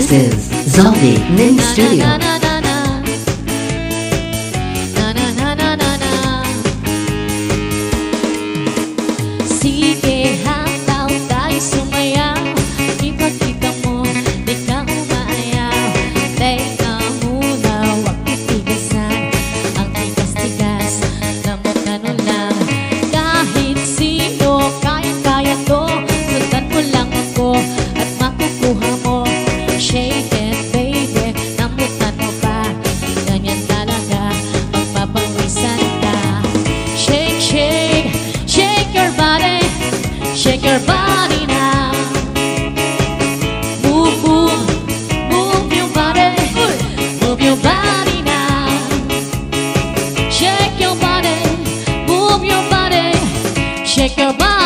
This is Zombie Mini Studio. Sige, hataw tayo sumayaw. Ipagkita mo, di ka umayaw. Teka muna, huwag titigasan. Ang tigas-tigas na mukha nun lang. Kahit sino, kaya-kaya to. Sundan mo lang ako at makukuha mo. Shake it, baby, namutan mo ba? Ganyan talaga, magpapawisan ka. Shake, shake, shake your body. Shake your body now. Move, move, move your body. Move your body now. Shake your body, move your body. Shake your body.